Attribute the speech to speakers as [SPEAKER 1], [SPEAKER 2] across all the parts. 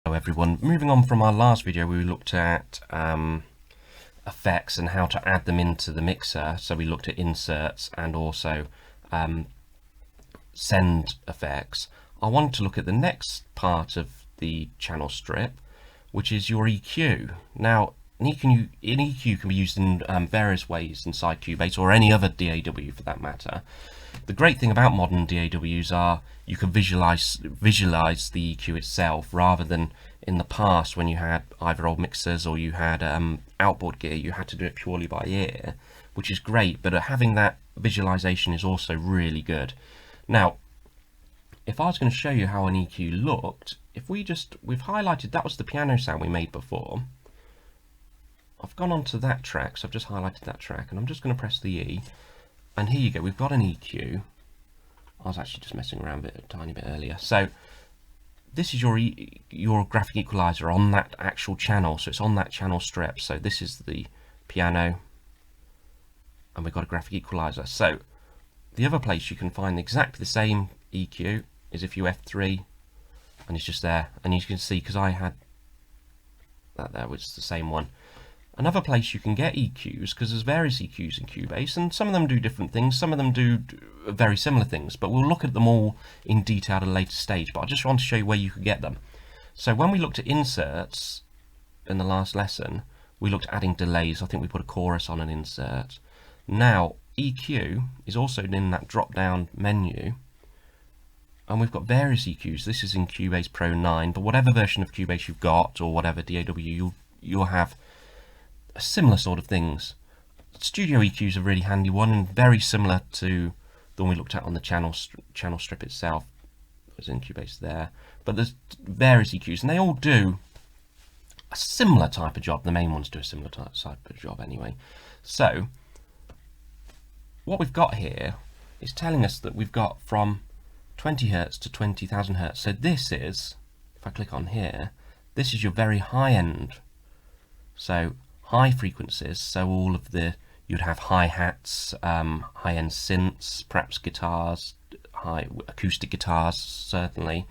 [SPEAKER 1] Hello everyone, moving on from our last video we looked at effects and how to add them into the mixer. So we looked at inserts and also send effects. I want to look at the next part of the channel strip, which is your EQ. Now an EQ can be used in various ways inside Cubase or any other DAW for that matter. The great thing about modern DAWs are you can visualize the EQ itself, rather than in the past when you had either old mixers or you had outboard gear, you had to do it purely by ear, which is great, but having that visualization is also really good. Now, if I was going to show you how an EQ looked, if we've highlighted, that was the piano sound we made before. I've gone onto that track, so I've just highlighted that track, and I'm just going to press the E. And here you go, we've got an EQ. I was actually just messing around a tiny bit earlier. So this is your graphic equalizer on that actual channel, so it's on that channel strip. So this is the piano, and we've got a graphic equalizer. So the other place you can find exactly the same EQ is if you F3, and it's just there. And you can see, because I had that there, which is the same one. Another place you can get EQs, because there's various EQs in Cubase, and some of them do different things, some of them do very similar things, but we'll look at them all in detail at a later stage, but I just want to show you where you could get them. So when we looked at inserts in the last lesson, we looked at adding delays. I think we put a chorus on an insert. Now EQ is also in that drop down menu, and we've got various EQs. This is in Cubase Pro 9, but whatever version of Cubase you've got, or whatever DAW, you'll have similar sort of things. Studio EQ is a really handy one, and very similar to the one we looked at on the channel strip itself. It was in Cubase there, but there's various EQs, and they all do a similar type of job. The main ones do a similar type of job anyway. So what we've got here is telling us that we've got from 20 Hz to 20,000 Hz. So this is, if I click on here, this is your very high end. So high frequencies, so all of you'd have hi-hats, high-end synths, perhaps guitars, high acoustic guitars certainly,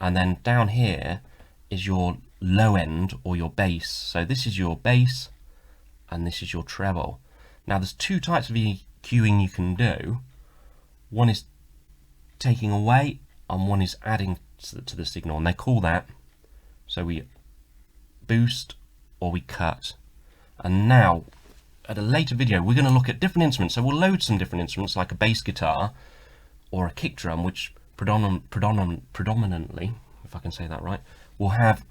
[SPEAKER 1] and then down here is your low end or your bass. So this is your bass and this is your treble. Now there's two types of EQing you can do. One is taking away and one is adding to the signal, and they call that, so we boost or we cut. And now, at a later video, we're going to look at different instruments. So we'll load some different instruments, like a bass guitar or a kick drum, which predominantly, if I can say that right, will have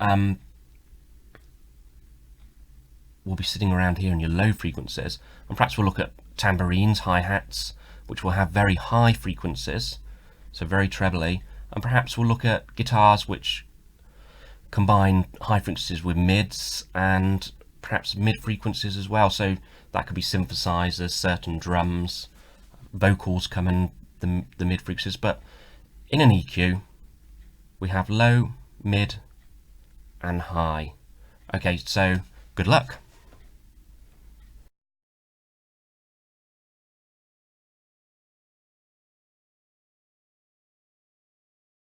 [SPEAKER 1] will be sitting around here in your low frequencies. And perhaps we'll look at tambourines, hi-hats, which will have very high frequencies, so very trebly. And perhaps we'll look at guitars which combine high frequencies with mids and perhaps mid frequencies as well. So that could be synthesizers, certain drums, vocals come in the mid frequencies. But in an EQ we have low, mid and high. Okay, so good luck.